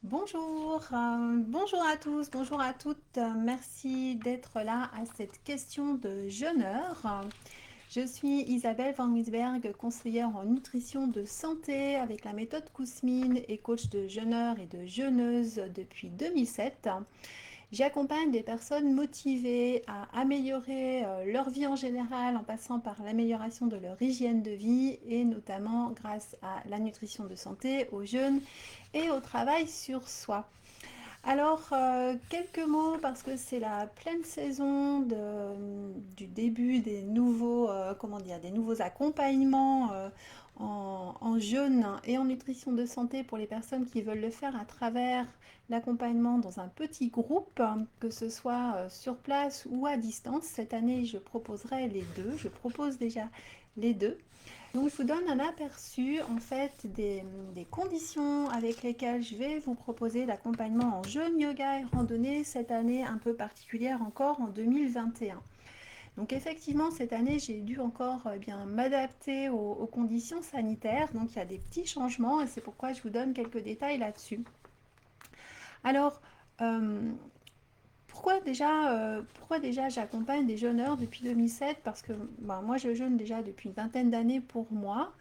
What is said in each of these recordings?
Bonjour à tous, bonjour à toutes. Merci d'être là à cette question de jeûneur. Je suis Isabelle Van Wisberg, conseillère en nutrition de santé avec la méthode Kousmine et coach de jeûneurs et de jeûneuses depuis 2007. J'accompagne des personnes motivées à améliorer leur vie en général en passant par l'amélioration de leur hygiène de vie et notamment grâce à la nutrition de santé, au jeûne et au travail sur soi. Alors, quelques mots parce que c'est la pleine saison du début des nouveaux, des nouveaux accompagnements en jeûne et en nutrition de santé pour les personnes qui veulent le faire à travers l'accompagnement dans un petit groupe, que ce soit sur place ou à distance. Cette année, je proposerai les deux. Je propose déjà les deux. Donc, je vous donne un aperçu en fait des conditions avec lesquelles je vais vous proposer l'accompagnement en jeûne, yoga et randonnée cette année un peu particulière encore en 2021. Donc effectivement, cette année, j'ai dû encore bien m'adapter aux conditions sanitaires. Donc il y a des petits changements et c'est pourquoi je vous donne quelques détails là-dessus. Alors, euh, pourquoi déjà j'accompagne des jeûneurs depuis 2007? Parce que moi, je jeûne déjà depuis une vingtaine d'années pour moi.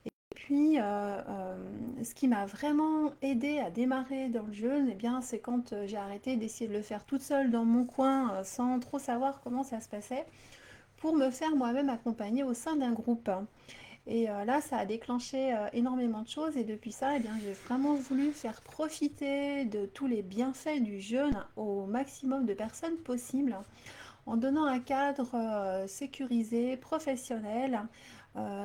Et puis, ce qui m'a vraiment aidé à démarrer dans le jeûne, eh bien, c'est quand j'ai arrêté d'essayer de le faire toute seule dans mon coin, sans trop savoir comment ça se passait, pour me faire moi-même accompagner au sein d'un groupe. Et là, ça a déclenché énormément de choses. Et depuis ça, eh bien, j'ai vraiment voulu faire profiter de tous les bienfaits du jeûne au maximum de personnes possible, en donnant un cadre sécurisé, professionnel,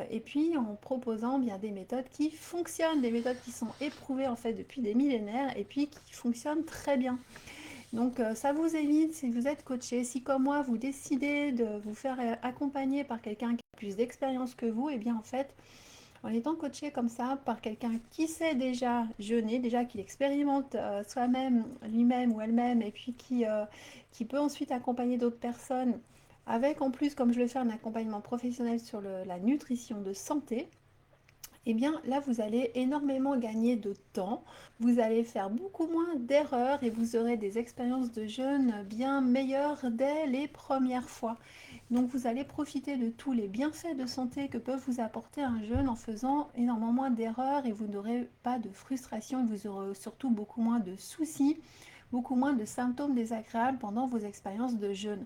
et puis en proposant bien des méthodes qui fonctionnent, des méthodes qui sont éprouvées en fait depuis des millénaires et puis qui fonctionnent très bien. Donc ça vous évite, si vous êtes coaché, si comme moi vous décidez de vous faire accompagner par quelqu'un qui a plus d'expérience que vous, et bien en fait, en étant coaché comme ça par quelqu'un qui sait déjà jeûner, déjà qu'il expérimente soi-même, lui-même ou elle-même, et puis qui peut ensuite accompagner d'autres personnes, avec en plus, comme je le fais, un accompagnement professionnel sur la nutrition de santé, eh bien là vous allez énormément gagner de temps, vous allez faire beaucoup moins d'erreurs et vous aurez des expériences de jeûne bien meilleures dès les premières fois. Donc vous allez profiter de tous les bienfaits de santé que peuvent vous apporter un jeûne en faisant énormément moins d'erreurs et vous n'aurez pas de frustration et vous aurez surtout beaucoup moins de soucis, beaucoup moins de symptômes désagréables pendant vos expériences de jeûne.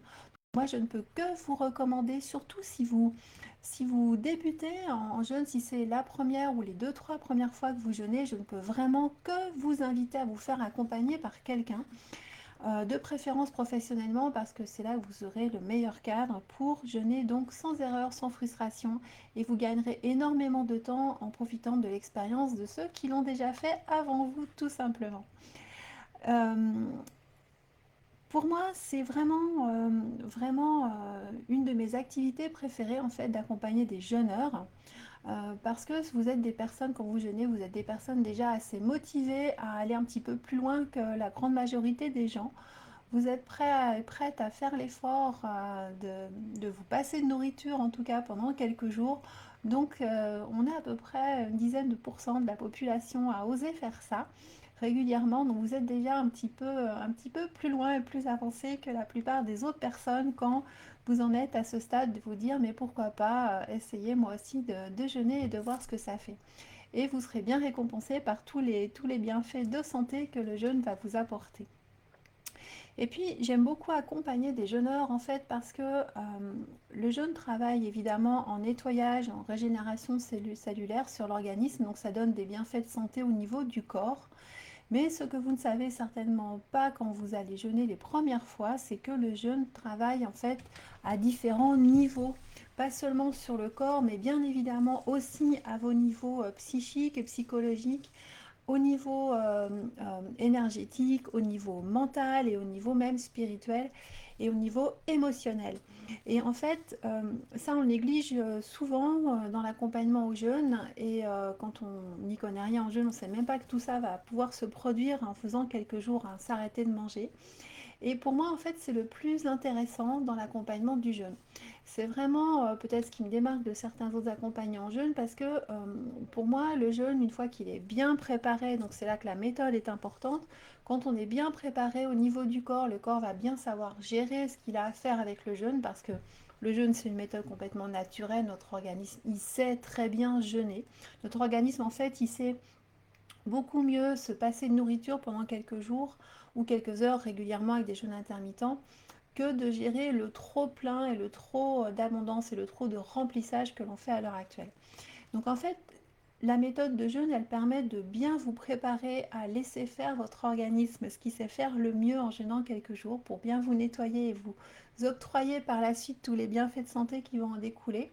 Moi, je ne peux que vous recommander, surtout si vous débutez en jeûne, si c'est la première ou les deux, trois premières fois que vous jeûnez, je ne peux vraiment que vous inviter à vous faire accompagner par quelqu'un, de préférence professionnellement, parce que c'est là que vous aurez le meilleur cadre pour jeûner donc sans erreur, sans frustration, et vous gagnerez énormément de temps en profitant de l'expérience de ceux qui l'ont déjà fait avant vous, tout simplement. Euh, pour moi, c'est vraiment une de mes activités préférées en fait d'accompagner des jeûneurs, parce que vous êtes des personnes, quand vous jeûnez, vous êtes des personnes déjà assez motivées à aller un petit peu plus loin que la grande majorité des gens. Vous êtes prête à faire l'effort de vous passer de nourriture, en tout cas pendant quelques jours. Donc, on est à peu près une dizaine de pourcents de la population à oser faire ça régulièrement. Donc, vous êtes déjà un petit peu plus loin et plus avancé que la plupart des autres personnes quand vous en êtes à ce stade de vous dire, mais pourquoi pas essayer moi aussi de jeûner et de voir ce que ça fait. Et vous serez bien récompensé par tous les bienfaits de santé que le jeûne va vous apporter. Et puis, j'aime beaucoup accompagner des jeûneurs en fait parce que le jeûne travaille évidemment en nettoyage, en régénération cellulaire sur l'organisme, donc ça donne des bienfaits de santé au niveau du corps. Mais ce que vous ne savez certainement pas quand vous allez jeûner les premières fois, c'est que le jeûne travaille en fait à différents niveaux. Pas seulement sur le corps, mais bien évidemment aussi à vos niveaux psychiques et psychologiques, au niveau énergétique, au niveau mental et au niveau même spirituel et au niveau émotionnel. Et en fait, ça on néglige souvent dans l'accompagnement aux jeunes et quand on n'y connaît rien en jeûne, on ne sait même pas que tout ça va pouvoir se produire en faisant quelques jours à s'arrêter de manger. Et pour moi, en fait, c'est le plus intéressant dans l'accompagnement du jeûne. C'est vraiment peut-être ce qui me démarque de certains autres accompagnants en jeûne parce que pour moi, le jeûne, une fois qu'il est bien préparé, donc c'est là que la méthode est importante, quand on est bien préparé au niveau du corps, le corps va bien savoir gérer ce qu'il a à faire avec le jeûne parce que le jeûne, c'est une méthode complètement naturelle. Notre organisme, il sait très bien jeûner. Notre organisme, en fait, il sait beaucoup mieux se passer de nourriture pendant quelques jours ou quelques heures régulièrement avec des jeûnes intermittents que de gérer le trop plein et le trop d'abondance et le trop de remplissage que l'on fait à l'heure actuelle. Donc en fait, la méthode de jeûne, elle permet de bien vous préparer à laisser faire votre organisme, ce qui sait faire le mieux en jeûnant quelques jours pour bien vous nettoyer et vous octroyer par la suite tous les bienfaits de santé qui vont en découler.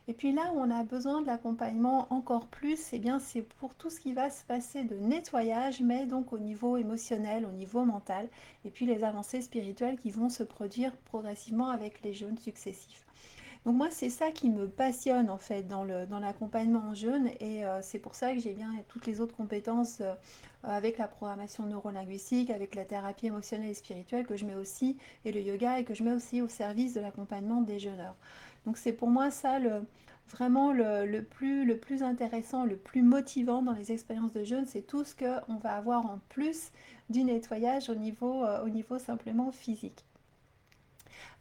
Et puis là où on a besoin de l'accompagnement encore plus, eh bien c'est pour tout ce qui va se passer de nettoyage, mais donc au niveau émotionnel, au niveau mental, et puis les avancées spirituelles qui vont se produire progressivement avec les jeûnes successifs. Donc moi c'est ça qui me passionne en fait dans l'accompagnement en jeûne et c'est pour ça que j'ai bien toutes les autres compétences avec la programmation neurolinguistique, avec la thérapie émotionnelle et spirituelle que je mets aussi et le yoga et que je mets aussi au service de l'accompagnement des jeûneurs. Donc c'est pour moi ça vraiment le plus intéressant, le plus motivant dans les expériences de jeûne, c'est tout ce qu'on va avoir en plus du nettoyage au niveau simplement physique.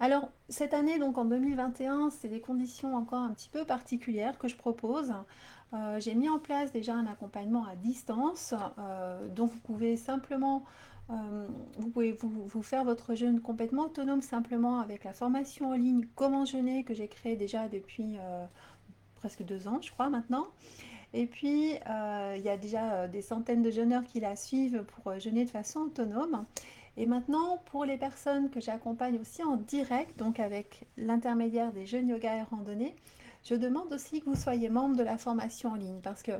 Alors, cette année, donc en 2021, c'est des conditions encore un petit peu particulières que je propose. J'ai mis en place déjà un accompagnement à distance, dont vous pouvez simplement, vous pouvez vous faire votre jeûne complètement autonome simplement avec la formation en ligne Comment jeûner que j'ai créée déjà depuis presque 2 ans, je crois maintenant. Et puis, il y a déjà des centaines de jeûneurs qui la suivent pour jeûner de façon autonome. Et maintenant, pour les personnes que j'accompagne aussi en direct, donc avec l'intermédiaire des jeûnes yoga et randonnée, je demande aussi que vous soyez membre de la formation en ligne. Parce que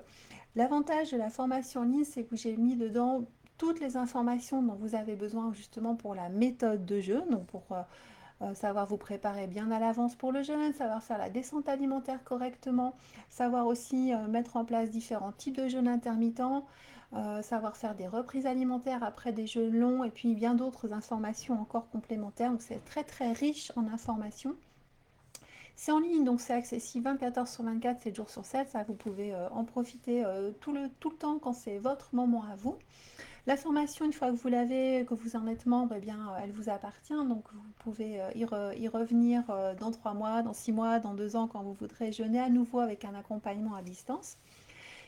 l'avantage de la formation en ligne, c'est que j'ai mis dedans toutes les informations dont vous avez besoin justement pour la méthode de jeûne, donc pour savoir vous préparer bien à l'avance pour le jeûne, savoir faire la descente alimentaire correctement, savoir aussi mettre en place différents types de jeûnes intermittents, savoir faire des reprises alimentaires après des jeûnes longs et puis bien d'autres informations encore complémentaires. Donc c'est très très riche en informations. C'est en ligne, donc c'est accessible 24 heures sur 24, 7 jours sur 7. Ça, vous pouvez en profiter tout le temps quand c'est votre moment à vous. La formation, une fois que vous l'avez, que vous en êtes membre, eh bien, elle vous appartient. Donc, vous pouvez y revenir dans 3 mois, dans 6 mois, dans 2 ans, quand vous voudrez jeûner à nouveau avec un accompagnement à distance.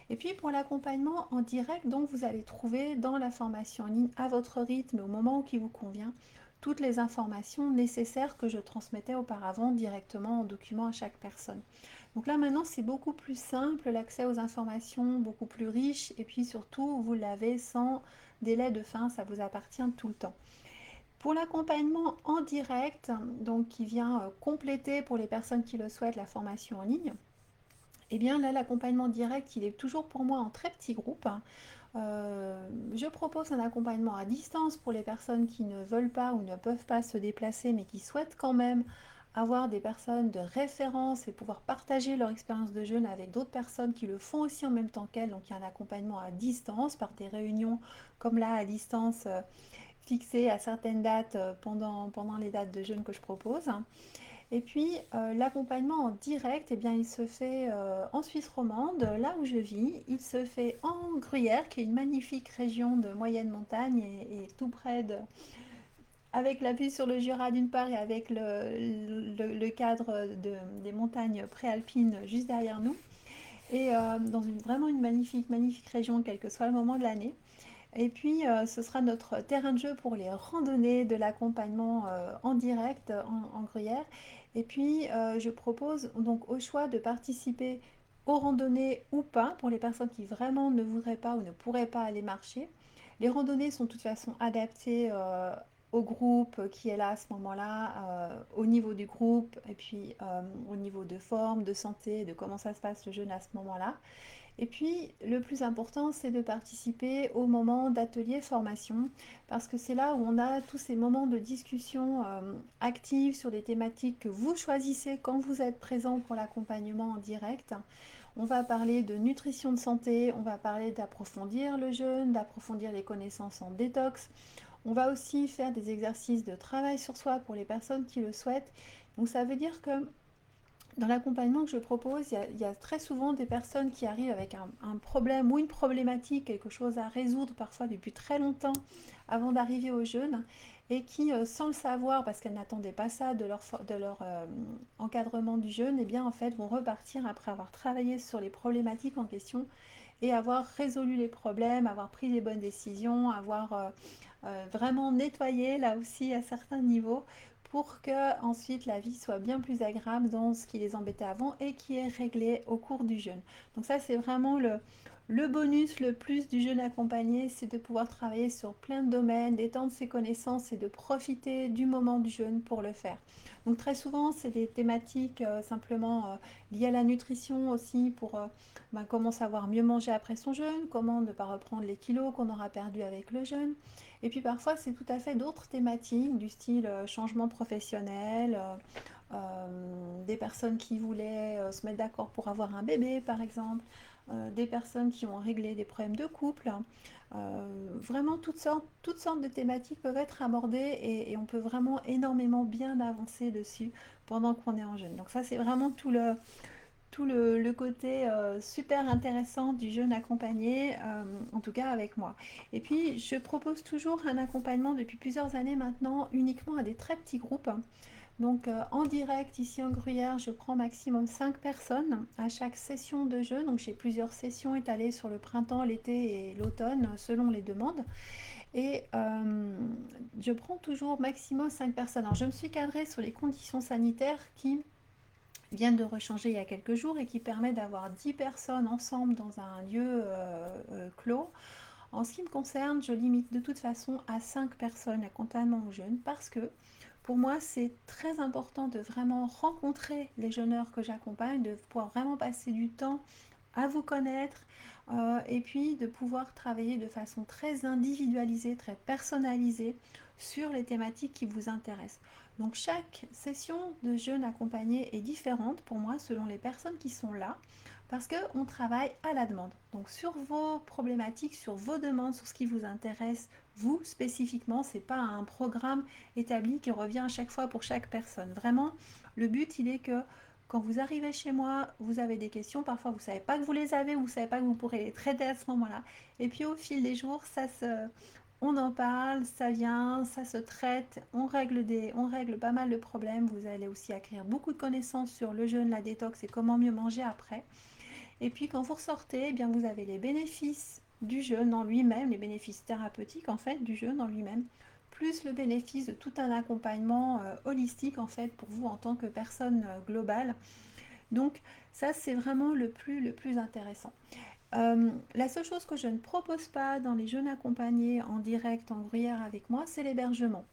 Et puis, pour l'accompagnement en direct, donc, vous allez trouver dans la formation en ligne, à votre rythme, au moment qui vous convient, toutes les informations nécessaires que je transmettais auparavant directement en document à chaque personne. Donc là, maintenant, c'est beaucoup plus simple, l'accès aux informations beaucoup plus riche, et puis surtout, vous l'avez sans délai de fin, ça vous appartient tout le temps. Pour l'accompagnement en direct, donc qui vient compléter pour les personnes qui le souhaitent la formation en ligne, et bien là, l'accompagnement direct, il est toujours pour moi en très petit groupe. Je propose un accompagnement à distance pour les personnes qui ne veulent pas ou ne peuvent pas se déplacer, mais qui souhaitent quand même avoir des personnes de référence et pouvoir partager leur expérience de jeûne avec d'autres personnes qui le font aussi en même temps qu'elles. Donc il y a un accompagnement à distance par des réunions comme là à distance fixées à certaines dates pendant les dates de jeûne que je propose. Et puis l'accompagnement en direct, eh bien, il se fait en Suisse romande, là où je vis. Il se fait en Gruyère, qui est une magnifique région de moyenne montagne et tout près avec la vue sur le Jura d'une part et avec le cadre des montagnes préalpines juste derrière nous. Et dans vraiment une magnifique, magnifique région, quel que soit le moment de l'année. Et puis, ce sera notre terrain de jeu pour les randonnées de l'accompagnement en direct en Gruyère. Et puis, je propose donc au choix de participer aux randonnées ou pas pour les personnes qui vraiment ne voudraient pas ou ne pourraient pas aller marcher. Les randonnées sont de toute façon adaptées au groupe qui est là à ce moment-là, au niveau du groupe et puis au niveau de forme, de santé, de comment ça se passe le jeûne à ce moment-là. Et puis, le plus important, c'est de participer au moment d'atelier formation, parce que c'est là où on a tous ces moments de discussion active sur des thématiques que vous choisissez quand vous êtes présent pour l'accompagnement en direct. On va parler de nutrition de santé, on va parler d'approfondir le jeûne, d'approfondir les connaissances en détox. On va aussi faire des exercices de travail sur soi pour les personnes qui le souhaitent. Donc ça veut dire que dans l'accompagnement que je propose, il y a très souvent des personnes qui arrivent avec un problème ou une problématique, quelque chose à résoudre parfois depuis très longtemps avant d'arriver au jeûne et qui, sans le savoir, parce qu'elles n'attendaient pas ça de leur encadrement du jeûne, eh bien en fait vont repartir après avoir travaillé sur les problématiques en question et avoir résolu les problèmes, avoir pris les bonnes décisions, avoir vraiment nettoyer là aussi à certains niveaux pour que ensuite la vie soit bien plus agréable dans ce qui les embêtait avant et qui est réglé au cours du jeûne. Donc ça c'est vraiment le bonus, le plus du jeûne accompagné, c'est de pouvoir travailler sur plein de domaines, d'étendre ses connaissances et de profiter du moment du jeûne pour le faire. Donc très souvent c'est des thématiques simplement liées à la nutrition aussi pour comment savoir mieux manger après son jeûne, comment ne pas reprendre les kilos qu'on aura perdus avec le jeûne. Et puis parfois, c'est tout à fait d'autres thématiques du style changement professionnel, des personnes qui voulaient se mettre d'accord pour avoir un bébé, par exemple, des personnes qui ont réglé des problèmes de couple. Vraiment, toutes sortes de thématiques peuvent être abordées et on peut vraiment énormément bien avancer dessus pendant qu'on est en jeûne. Donc ça, c'est vraiment tout le côté super intéressant du jeûne accompagné, en tout cas avec moi. Et puis, je propose toujours un accompagnement depuis plusieurs années maintenant, uniquement à des très petits groupes. Donc, en direct, ici en Gruyère, je prends maximum 5 personnes à chaque session de jeûne. Donc, j'ai plusieurs sessions étalées sur le printemps, l'été et l'automne, selon les demandes. Et je prends toujours maximum 5 personnes. Alors, je me suis cadrée sur les conditions sanitaires qui viennent de rechanger il y a quelques jours et qui permet d'avoir 10 personnes ensemble dans un lieu clos. En ce qui me concerne, je limite de toute façon à 5 personnes l'accompagnement aux jeunes parce que pour moi, c'est très important de vraiment rencontrer les jeûneurs que j'accompagne, de pouvoir vraiment passer du temps à vous connaître et puis de pouvoir travailler de façon très individualisée, très personnalisée sur les thématiques qui vous intéressent. Donc chaque session de jeûne accompagné est différente pour moi selon les personnes qui sont là parce qu'on travaille à la demande. Donc sur vos problématiques, sur vos demandes, sur ce qui vous intéresse, vous spécifiquement, c'est pas un programme établi qui revient à chaque fois pour chaque personne. Vraiment, le but il est que quand vous arrivez chez moi, vous avez des questions, parfois vous ne savez pas que vous les avez ou vous ne savez pas que vous pourrez les traiter à ce moment-là. Et puis au fil des jours, on en parle, ça vient, ça se traite, on règle pas mal de problèmes. Vous allez aussi acquérir beaucoup de connaissances sur le jeûne, la détox et comment mieux manger après. Et puis quand vous ressortez, eh bien, vous avez les bénéfices du jeûne en lui-même, les bénéfices thérapeutiques en fait du jeûne en lui-même, plus le bénéfice de tout un accompagnement holistique en fait pour vous en tant que personne globale. Donc ça c'est vraiment le plus intéressant. La seule chose que je ne propose pas dans les jeûnes accompagnés en direct en Gruyère avec moi, c'est l'hébergement.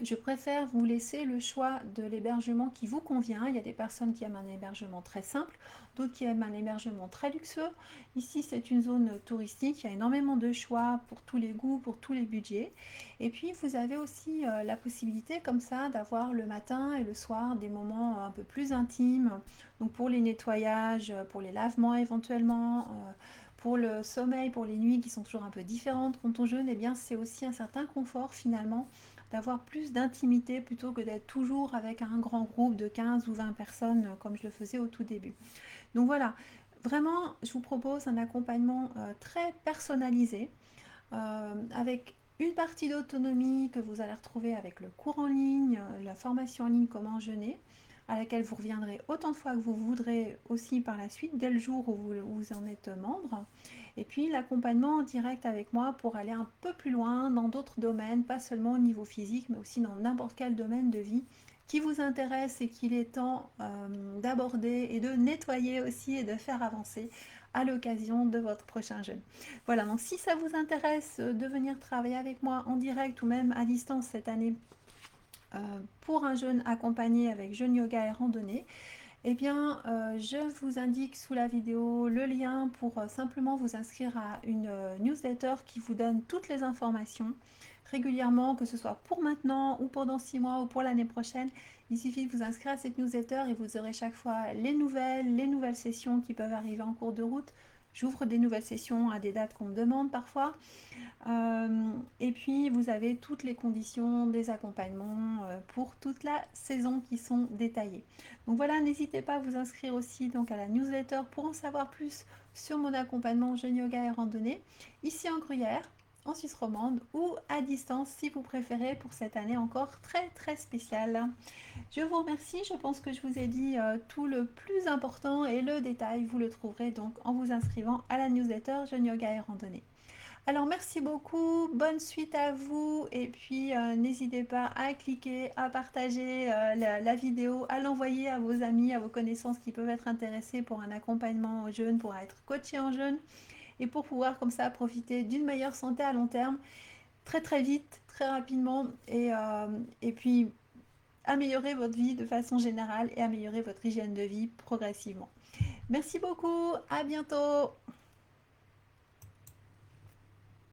Je préfère vous laisser le choix de l'hébergement qui vous convient. Il y a des personnes qui aiment un hébergement très simple, d'autres qui aiment un hébergement très luxueux. Ici, c'est une zone touristique, il y a énormément de choix pour tous les goûts, pour tous les budgets. Et puis, vous avez aussi la possibilité comme ça d'avoir le matin et le soir des moments un peu plus intimes. Donc pour les nettoyages, pour les lavements éventuellement, pour le sommeil, pour les nuits qui sont toujours un peu différentes quand on jeûne, eh bien c'est aussi un certain confort finalement d'avoir plus d'intimité plutôt que d'être toujours avec un grand groupe de 15 ou 20 personnes comme je le faisais au tout début. Donc voilà, vraiment, je vous propose un accompagnement très personnalisé avec une partie d'autonomie que vous allez retrouver avec le cours en ligne, la formation en ligne Comment jeûner, à laquelle vous reviendrez autant de fois que vous voudrez aussi par la suite, dès le jour où vous en êtes membre. Et puis l'accompagnement en direct avec moi pour aller un peu plus loin dans d'autres domaines, pas seulement au niveau physique, mais aussi dans n'importe quel domaine de vie qui vous intéresse et qu'il est temps d'aborder et de nettoyer aussi et de faire avancer à l'occasion de votre prochain jeûne. Voilà, donc si ça vous intéresse de venir travailler avec moi en direct ou même à distance cette année pour un jeûne accompagné avec jeûne yoga et randonnée, eh bien, je vous indique sous la vidéo le lien pour simplement vous inscrire à une newsletter qui vous donne toutes les informations régulièrement, que ce soit pour maintenant ou pendant 6 mois ou pour l'année prochaine. Il suffit de vous inscrire à cette newsletter et vous aurez chaque fois les nouvelles sessions qui peuvent arriver en cours de route. J'ouvre des nouvelles sessions à des dates qu'on me demande parfois. Et puis, vous avez toutes les conditions des accompagnements pour toute la saison qui sont détaillées. Donc voilà, n'hésitez pas à vous inscrire aussi donc à la newsletter pour en savoir plus sur mon accompagnement Jeune Yoga et Randonnée, ici en Gruyère, en Suisse romande, ou à distance si vous préférez pour cette année encore très très spéciale. Je vous remercie, je pense que je vous ai dit tout le plus important et le détail, vous le trouverez donc en vous inscrivant à la newsletter Jeune Yoga et Randonnée. Alors merci beaucoup, bonne suite à vous et puis n'hésitez pas à cliquer, à partager la vidéo, à l'envoyer à vos amis, à vos connaissances qui peuvent être intéressés pour un accompagnement aux jeunes, pour être coachés en jeunes et pour pouvoir comme ça profiter d'une meilleure santé à long terme très très vite, très rapidement et puis améliorer votre vie de façon générale et améliorer votre hygiène de vie progressivement. Merci beaucoup, à bientôt.